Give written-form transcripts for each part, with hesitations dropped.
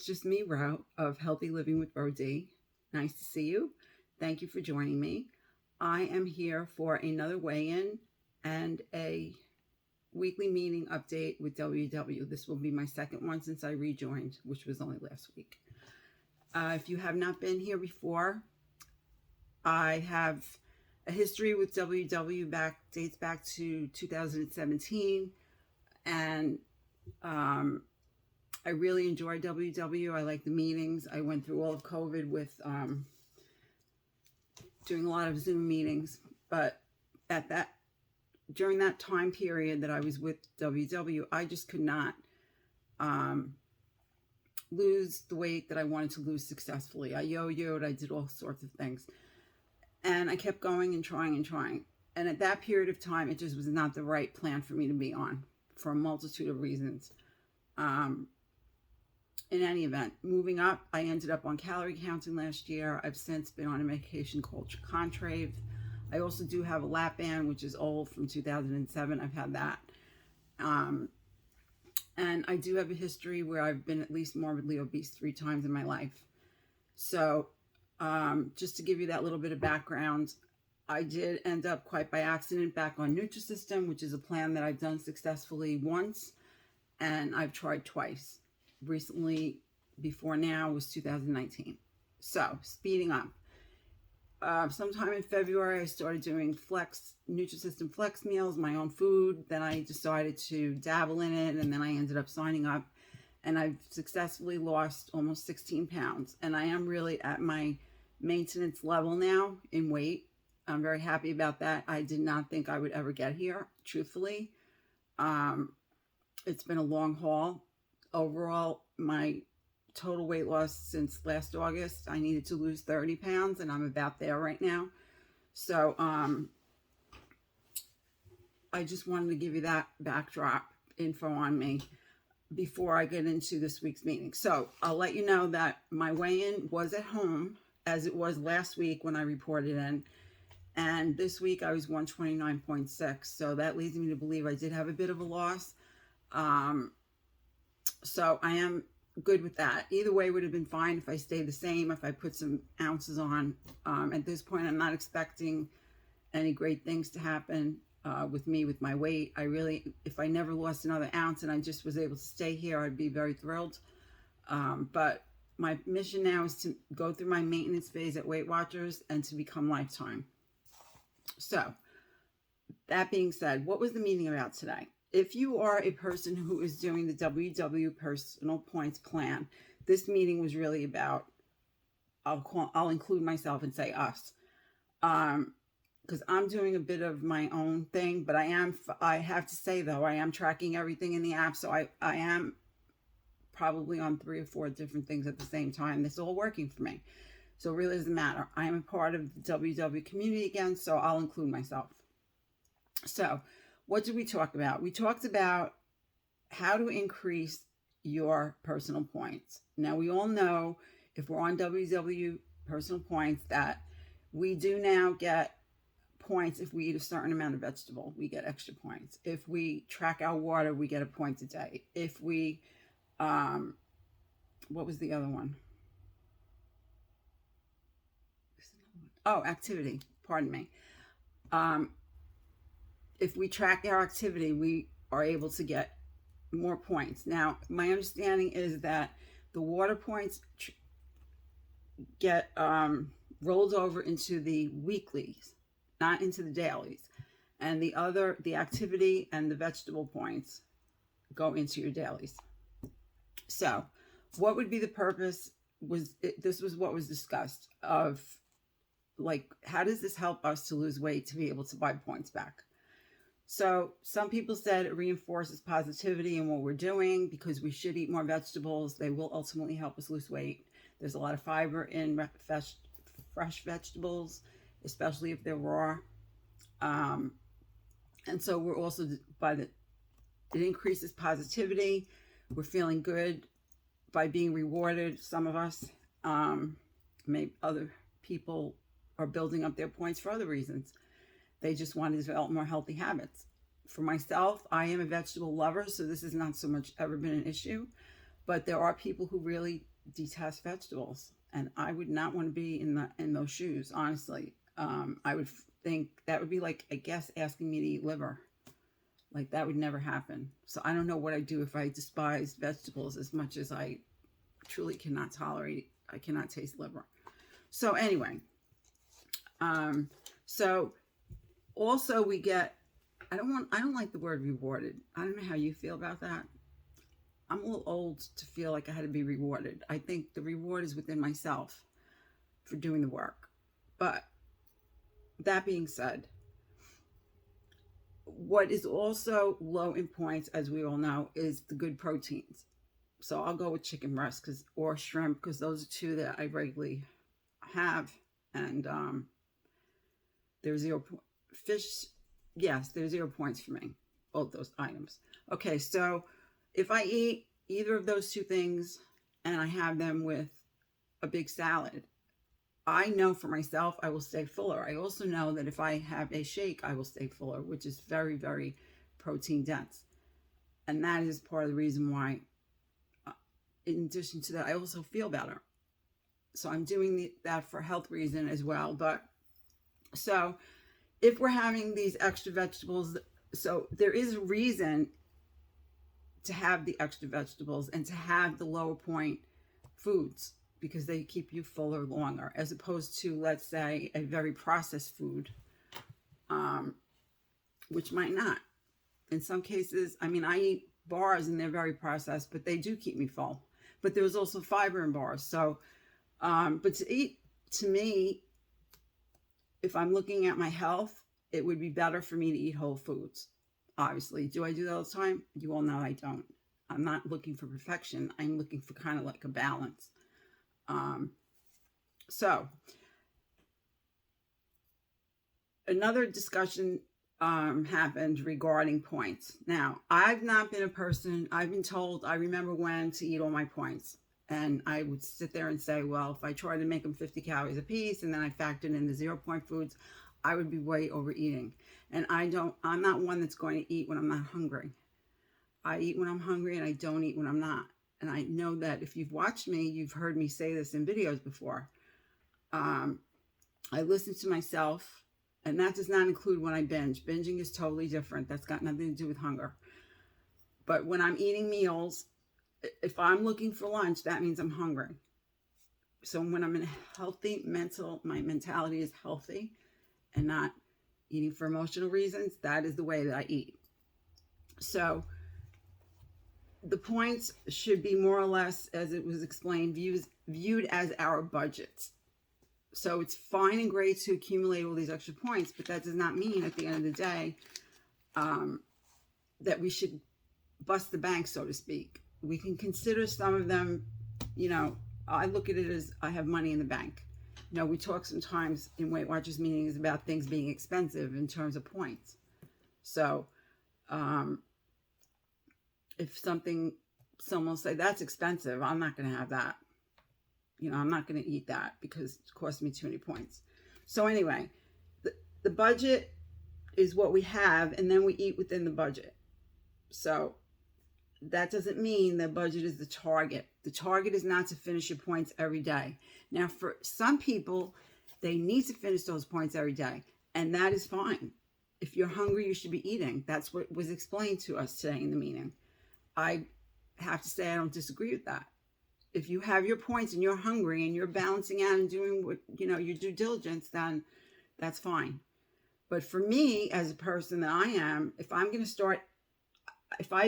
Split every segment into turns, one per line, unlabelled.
it's just me, Ro, of Healthy Living with Mrsroedee. Nice to see you. Thank you for joining me. I am here for another weigh-in and a weekly meeting update with WW. This will be my second one since I rejoined, which was only last week. If you have not been here before, I have a history with WW dates back to 2017, and I really enjoy WW. I like the meetings. I went through all of COVID with doing a lot of Zoom meetings, but during that time period that I was with WW, I just could not lose the weight that I wanted to lose successfully. I yo-yoed, I did all sorts of things. And I kept going and trying and trying. And at that period of time, it just was not the right plan for me to be on for a multitude of reasons. In any event, moving up, I ended up on calorie counting last year. I've since been on a medication called Contrave. I also do have a lap band, which is old, from 2007. I've had that. And I do have a history where I've been at least morbidly obese 3 times in my life. So just to give you that little bit of background, I did end up quite by accident back on Nutrisystem, which is a plan that I've done successfully once, and I've tried twice. Recently, before now, was 2019. So, speeding up. Sometime in February, I started doing Nutrisystem Flex meals, my own food. Then I decided to dabble in it, and then I ended up signing up. And I've successfully lost almost 16 pounds. And I am really at my maintenance level now in weight. I'm very happy about that. I did not think I would ever get here, truthfully. It's been a long haul. Overall, my total weight loss since last August, I needed to lose 30 pounds, and I'm about there right now. So I just wanted to give you that backdrop info on me before I get into this week's meeting. So I'll let you know that my weigh-in was at home, as it was last week when I reported in. And this week I was 129.6. So that leads me to believe I did have a bit of a loss. So I am good with that. Either way would have been fine if I stayed the same, if I put some ounces on. At this point, I'm not expecting any great things to happen with me, with my weight. If I never lost another ounce and I just was able to stay here, I'd be very thrilled. But my mission now is to go through my maintenance phase at Weight Watchers and to become lifetime. So that being said, what was the meeting about today? If you are a person who is doing the WW Personal Points Plan, this meeting was really about, I'll include myself and say us, because I'm doing a bit of my own thing, but I have to say though, I am tracking everything in the app, so I am probably on 3 or 4 different things at the same time. This is all working for me, so it really doesn't matter. I am a part of the WW community again, so I'll include myself. So what did we talk about? We talked about how to increase your personal points. Now, we all know if we're on WW Personal Points that we do now get points if we eat a certain amount of vegetable. We get extra points. If we track our water, we get a point a day. If we, what was the other one? Oh, activity. Pardon me. If we track our activity, we are able to get more points. Now, my understanding is that the water points get rolled over into the weeklies, not into the dailies. And the activity and the vegetable points go into your dailies. So what would be the purpose? This was what was discussed of, like, how does this help us to lose weight to be able to buy points back? So some people said it reinforces positivity in what we're doing because we should eat more vegetables. They will ultimately help us lose weight. There's a lot of fiber in fresh vegetables, especially if they're raw. And so we're also, it increases positivity. We're feeling good by being rewarded. Some of us, maybe other people are building up their points for other reasons. They just want to develop more healthy habits. For myself, I am a vegetable lover, so this has not so much ever been an issue. But there are people who really detest vegetables, and I would not want to be in those shoes, honestly. I would think that would be like, I guess, asking me to eat liver. Like, that would never happen. So I don't know what I'd do if I despised vegetables as much as I truly cannot tolerate. I cannot taste liver. So anyway, so also we get, I don't like the word rewarded. I don't know how you feel about that. I'm a little old to feel like I had to be rewarded. I think the reward is within myself for doing the work. But that being said, what is also low in points, as we all know, is the good proteins. So I'll go with chicken breast or shrimp, because those are two that I regularly have. And there's fish. Yes, there's 0 points for me, both those items. Okay, so if I eat either of those two things and I have them with a big salad, I know for myself I will stay fuller. I also know that if I have a shake, I will stay fuller, which is very, very protein dense. And that is part of the reason why, in addition to that, I also feel better. So I'm doing that for health reason as well. But so if we're having these extra vegetables, so there is a reason to have the extra vegetables and to have the lower point foods, because they keep you fuller longer, as opposed to, let's say, a very processed food, which might not. In some cases, I mean, I eat bars and they're very processed, but they do keep me full. But there's also fiber in bars. So, but to me, if I'm looking at my health, it would be better for me to eat whole foods. Obviously, do I do that all the time? You all know I don't. I'm not looking for perfection. I'm looking for kind of like a balance. So another discussion happened regarding points. Now, I've not been a person, I've been told, I remember when to eat all my points. And I would sit there and say, well, if I try to make them 50 calories a piece and then I factored in the 0 point foods, I would be way overeating. And I'm not one that's going to eat when I'm not hungry. I eat when I'm hungry and I don't eat when I'm not. And I know that if you've watched me, you've heard me say this in videos before. I listen to myself, and that does not include when I binge. Binging is totally different. That's got nothing to do with hunger. But when I'm eating meals, if I'm looking for lunch, that means I'm hungry. So when I'm in a healthy my mentality is healthy and not eating for emotional reasons, that is the way that I eat. So the points should be more or less, as it was explained, viewed as our budgets. So it's fine and great to accumulate all these extra points, but that does not mean at the end of the day that we should bust the bank, so to speak. We can consider some of them, I look at it as I have money in the bank. We talk sometimes in Weight Watchers meetings about things being expensive in terms of points. So if someone will say, that's expensive, I'm not going to have that. I'm not going to eat that because it costs me too many points. So anyway, the budget is what we have, and then we eat within the budget. So that doesn't mean the budget is the target. The target is not to finish your points every day. Now, for some people, they need to finish those points every day, and that is fine. If you're hungry, you should be eating. That's what was explained to us today in the meeting. I have to say I don't disagree with that. If you have your points and you're hungry and you're balancing out and doing what, your due diligence, then that's fine. But for me, as a person that I am, if I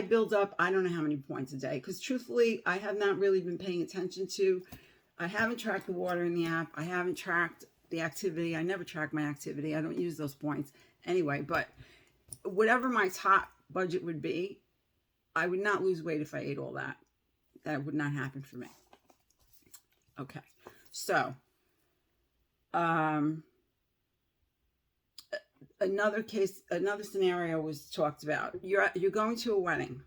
build up, I don't know how many points a day, because truthfully, I have not really been paying attention to, I haven't tracked the water in the app. I haven't tracked the activity. I never track my activity. I don't use those points anyway, but whatever my top budget would be, I would not lose weight if I ate all that. That would not happen for me. Okay. So, another scenario was talked about. You're going to a wedding.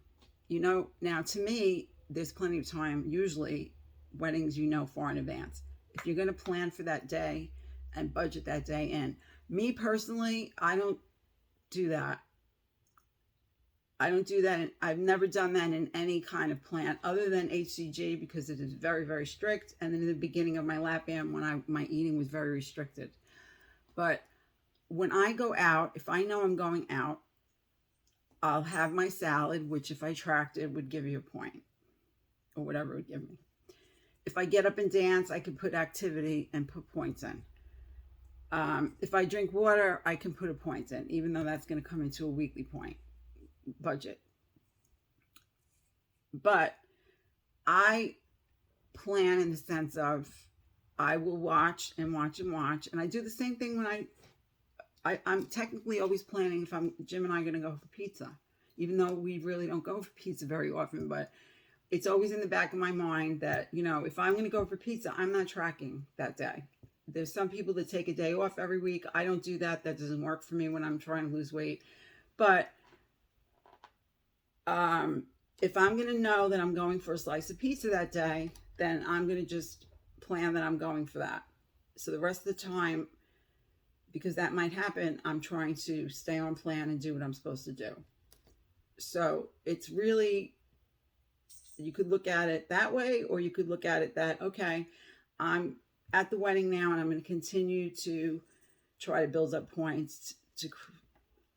Now to me, there's plenty of time. Usually weddings, far in advance. If you're going to plan for that day and budget that day in. Me personally, I don't do that. I don't do that. I've never done that in any kind of plan other than HCG, because it is very, very strict. And then in the beginning of my lap band, when my eating was very restricted. But when I go out, if I know I'm going out, I'll have my salad, which if I tracked it would give you a point or whatever it would give me. If I get up and dance, I can put activity and put points in. If I drink water, I can put a point in, even though that's going to come into a weekly point budget. But I plan in the sense of I will watch and watch and watch. And I do the same thing when I'm technically always planning if Jim and I are going to go for pizza, even though we really don't go for pizza very often, but it's always in the back of my mind that, you know, if I'm going to go for pizza, I'm not tracking that day. There's some people that take a day off every week. I don't do that. That doesn't work for me when I'm trying to lose weight. But if I'm going to know that I'm going for a slice of pizza that day, then I'm going to just plan that I'm going for that. So the rest of the time, because that might happen, I'm trying to stay on plan and do what I'm supposed to do. So it's really, you could look at it that way, or you could look at it that, okay, I'm at the wedding now and I'm going to continue to try to build up points to,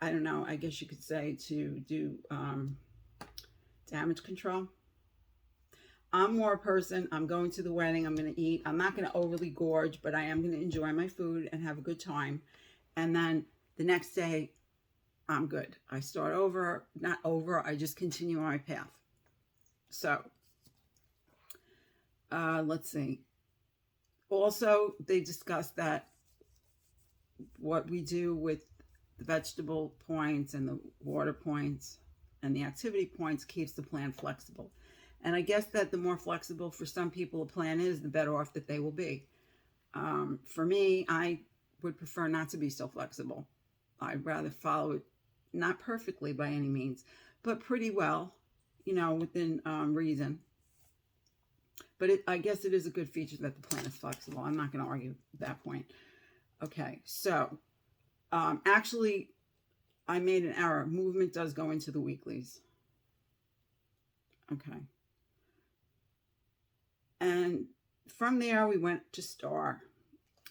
I don't know, I guess you could say to do damage control. I'm more a person, I'm going to the wedding, I'm going to eat. I'm not going to overly gorge, but I am going to enjoy my food and have a good time. And then the next day, I'm good. I start over, not over, I just continue on my path. So, let's see. Also, they discussed that what we do with the vegetable points and the water points and the activity points keeps the plan flexible. And I guess that the more flexible for some people a plan is, the better off that they will be. For me, I would prefer not to be so flexible. I'd rather follow it, not perfectly by any means, but pretty well, you know, within reason. But I guess it is a good feature that the plan is flexible. I'm not going to argue that point. Okay, so actually, I made an error. Movement does go into the weeklies. Okay. And from there, we went to STAR,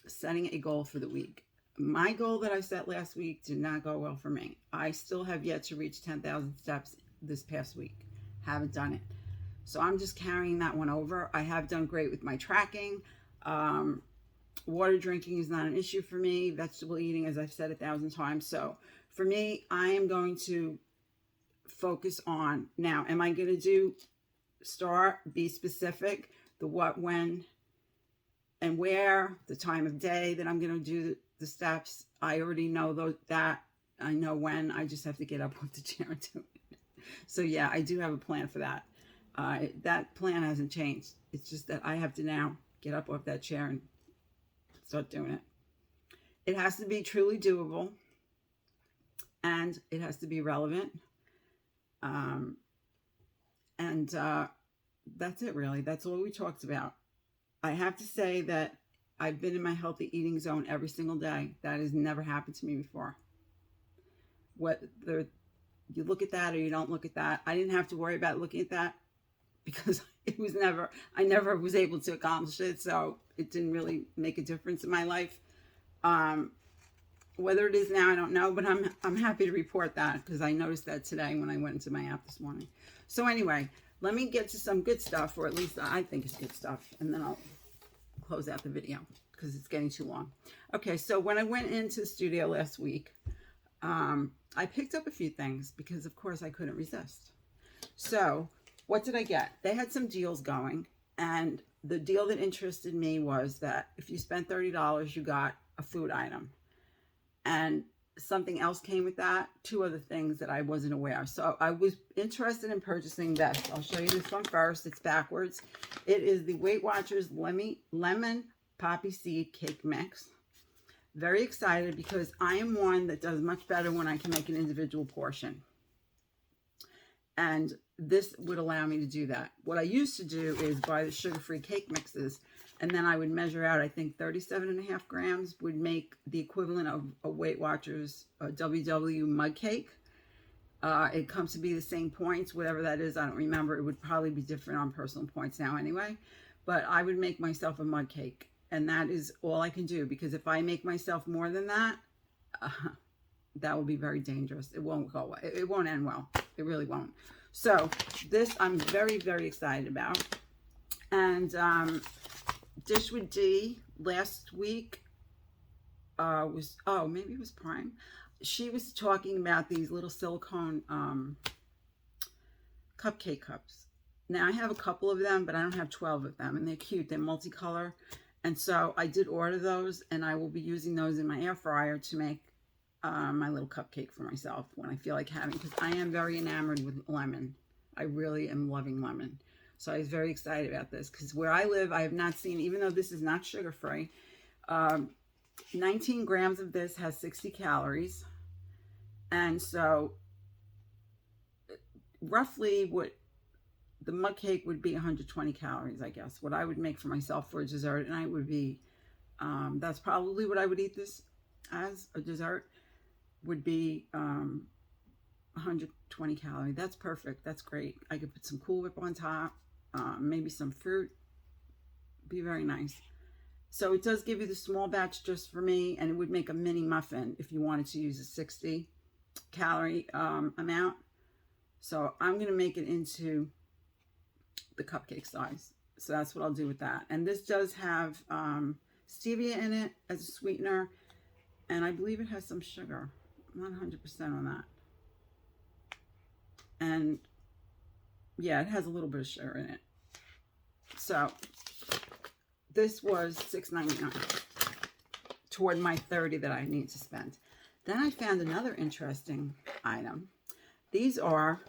setting a goal for the week. My goal that I set last week did not go well for me. I still have yet to reach 10,000 steps this past week. Haven't done it. So I'm just carrying that one over. I have done great with my tracking. Water drinking is not an issue for me. Vegetable eating, as I've said 1,000 times. So for me, I am going to focus on, now, am I going to do STAR, be specific, the what, when, and where, the time of day that I'm going to do the steps. I already know that. I know when. I just have to get up off the chair and do it. So yeah, I do have a plan for that. That plan hasn't changed. It's just that I have to now get up off that chair and start doing it. It has to be truly doable, and it has to be relevant. That's it, really. That's all we talked about. I have to say that I've been in my healthy eating zone every single day. That has never happened to me before. Whether you look at that or you don't look at that, I didn't have to worry about looking at that because I never was able to accomplish it. So it didn't really make a difference in my life. Whether it is now, I don't know, but I'm happy to report that because I noticed that today when I went into my app this morning. So anyway, let me get to some good stuff, or at least I think it's good stuff, and then I'll close out the video because it's getting too long. Okay, so when I went into the studio last week, I picked up a few things because, of course, I couldn't resist. So what did I get? They had some deals going, and the deal that interested me was that if you spent $30, you got a food item. And something else came with that, 2 other things that I wasn't aware of. So I was interested in purchasing this. I'll show you this one first. It's backwards. It is the Weight Watchers Lemon Poppy Seed Cake Mix. Very excited because I am one that does much better when I can make an individual portion. And this would allow me to do that. What I used to do is buy the sugar-free cake mixes, and then I would measure out, I think 37.5 grams would make the equivalent of a Weight Watchers WW mug cake. It comes to be the same points, whatever that is. I don't remember. It would probably be different on personal points now anyway. But I would make myself a mud cake. And that is all I can do. Because if I make myself more than that, that will be very dangerous. It won't go away. It won't end well. It really won't. So this I'm very, very excited about. And Dish with D last week was, oh, maybe it was Prime. She was talking about these little silicone cupcake cups. Now I have a couple of them, but I don't have 12 of them, and they're cute. They're multicolor, and so I did order those, and I will be using those in my air fryer to make my little cupcake for myself when I feel like having, because I am very enamored with lemon. I really am loving lemon. So I was very excited about this, because where I live, I have not seen, even though this is not sugar-free, 19 grams of this has 60 calories. And so roughly what the mud cake would be 120 calories, I guess. What I would make for myself for a dessert, and I would be, that's probably what I would eat this as a dessert, would be 120 calories. That's perfect. That's great. I could put some Cool Whip on top, maybe some fruit. Be very nice. So it does give you the small batch just for me, and it would make a mini muffin if you wanted to use a 60 calorie amount. So I'm going to make it into the cupcake size. So that's what I'll do with that. And this does have stevia in it as a sweetener, and I believe it has some sugar. I'm not 100% on that. And yeah, it has a little bit of sugar in it. So this was $6.99 toward my $30 that I need to spend. Then I found another interesting item. These are,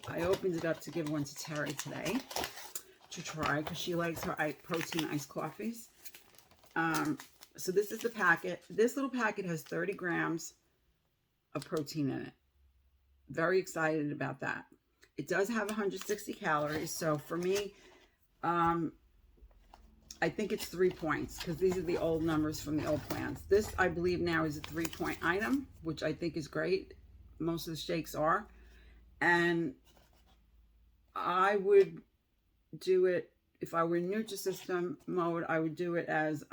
I opened it up to give one to Terry today to try, because she likes her protein iced coffees. So this is the packet. This little packet has 30 grams of protein in it. Very excited about that. It does have 160 calories. So for me, I think it's 3 points, because these are the old numbers from the old plans. This, I believe now, is a 3-point item, which I think is great. Most of the shakes are. And I would do it, if I were in Nutrisystem mode, I would do it as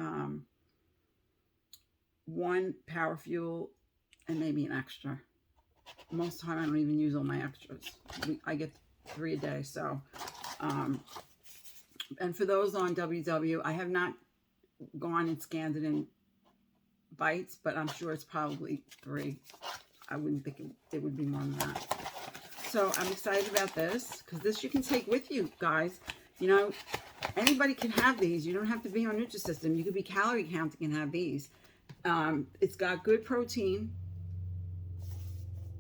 1 Power Fuel and maybe an extra. Most of the time, I don't even use all my extras. I get 3 a day, so... and for those on WW, I have not gone and scanned it in bites, but I'm sure it's probably 3. I wouldn't think it would be more than that. So I'm excited about this, because this you can take with you, guys. You know, anybody can have these. You don't have to be on Nutrisystem. You could be calorie counting and have these. It's got good protein,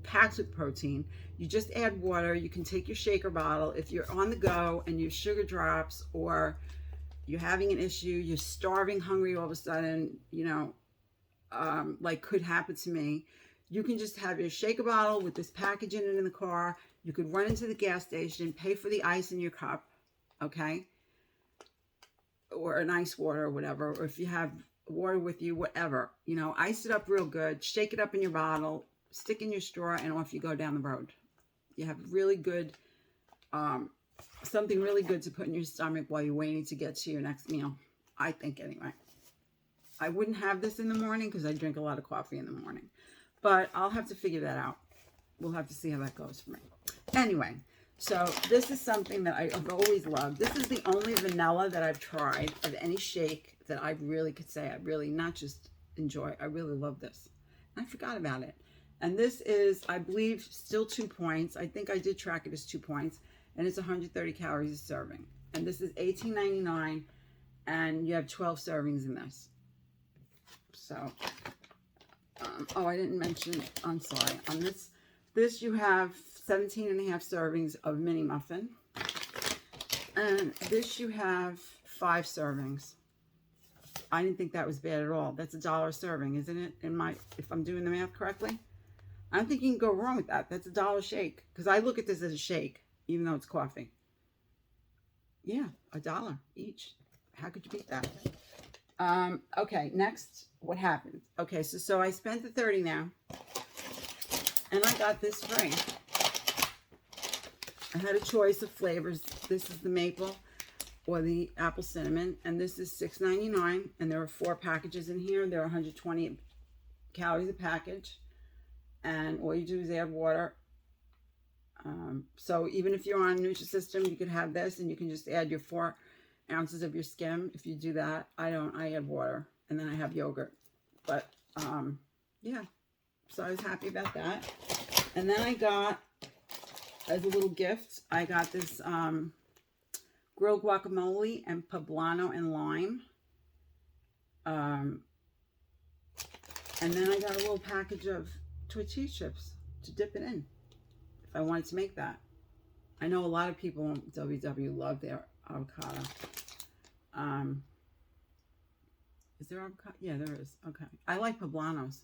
packed with protein. You just add water. You can take your shaker bottle if you're on the go and your sugar drops, or you're having an issue, you're starving, hungry all of a sudden, you know, like could happen to me. You can just have your shaker bottle with this package in it in the car. You could run into the gas station, pay for the ice in your cup, okay? Or an ice water or whatever. Or if you have water with you, whatever. You know, ice it up real good, shake it up in your bottle, stick in your straw, and off you go down the road. You have really good, something really good to put in your stomach while you're waiting to get to your next meal. I think anyway. I wouldn't have this in the morning because I drink a lot of coffee in the morning. But I'll have to figure that out. We'll have to see how that goes for me. Anyway, so this is something that I've always loved. This is the only vanilla that I've tried of any shake that I really could say I really not just enjoy. I really love this. I forgot about it. And this is, I believe, still 2 points. I think I did track it as 2 points. And it's 130 calories a serving. And this is $18.99. And you have 12 servings in this. So... oh, I didn't mention, I'm sorry. On this you have 17 and a half servings of mini muffin. And this you have 5 servings. I didn't think that was bad at all. That's $1 serving, isn't it? If I'm doing the math correctly. I don't think you can go wrong with that. That's $1 shake. Because I look at this as a shake, even though it's coffee. Yeah, $1 each. How could you beat that? Okay, next, what happened? Okay, so I spent the $30 now, and I got this free. I had a choice of flavors. This is the maple or the apple cinnamon, and this is $6.99, and there are 4 packages in here. There are 120 calories a package, and all you do is add water. So even if you're on Nutrisystem, you could have this, and you can just add your 4 ounces of your skim. If you do that, I add water, and then I have yogurt. But yeah, so I was happy about that. And then I got, as a little gift, I got this grilled guacamole and poblano and lime. And then I got a little package of tortilla chips to dip it in if I wanted to make that. I know a lot of people on WW love their avocado. Is there avocado? Yeah, there is. Okay. I like poblanos.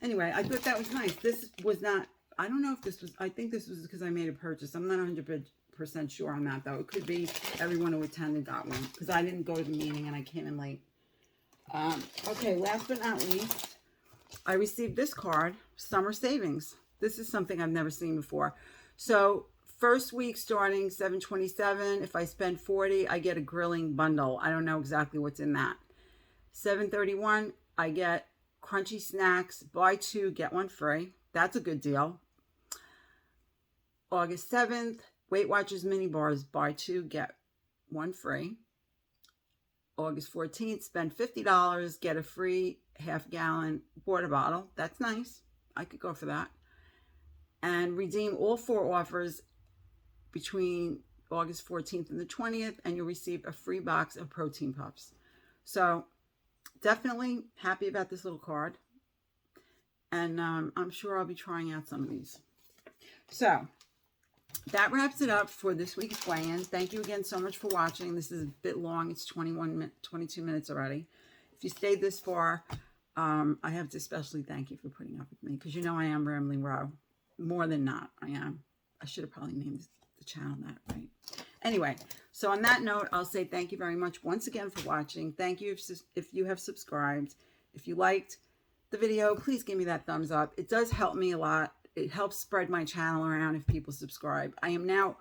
Anyway, I thought that was nice. This was not, I don't know if this was, I think this was because I made a purchase. I'm not 100% sure on that, though. It could be everyone who attended got one, because I didn't go to the meeting and I came in late. Okay, last but not least, I received this card, Summer Savings. This is something I've never seen before. So, first week starting $7.27. If I spend $40, I get a grilling bundle. I don't know exactly what's in that. $7.31, I get crunchy snacks, buy 2, get 1 free. That's a good deal. August 7th, Weight Watchers mini bars, buy 2, get 1 free. August 14th, spend $50, get a free half-gallon water bottle. That's nice. I could go for that. And redeem all 4 offers between August 14th and the 20th, and you'll receive a free box of protein puffs. So definitely happy about this little card. And I'm sure I'll be trying out some of these. So that wraps it up for this week's weigh-in. Thank you again so much for watching. This is a bit long. It's 22 minutes already. If you stayed this far, I have to especially thank you for putting up with me, because you know I am Rambling Ro. More than not, I am. I should have probably named the channel that, right? Anyway, so on that note, I'll say thank you very much once again for watching. Thank you if you have subscribed. If you liked the video, please give me that thumbs up. It does help me a lot. It helps spread my channel around if people subscribe. I am now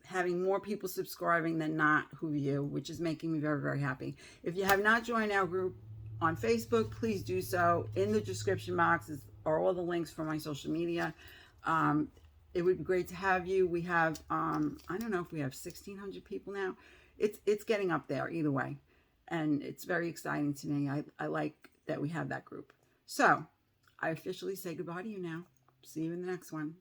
having more people subscribing than not who view, which is making me very, very happy. If you have not joined our group on Facebook, please do so. In the description box are all the links for my social media. It would be great to have you. We have, I don't know if we have 1,600 people now. It's getting up there either way. And it's very exciting to me. I like that we have that group. So I officially say goodbye to you now. See you in the next one.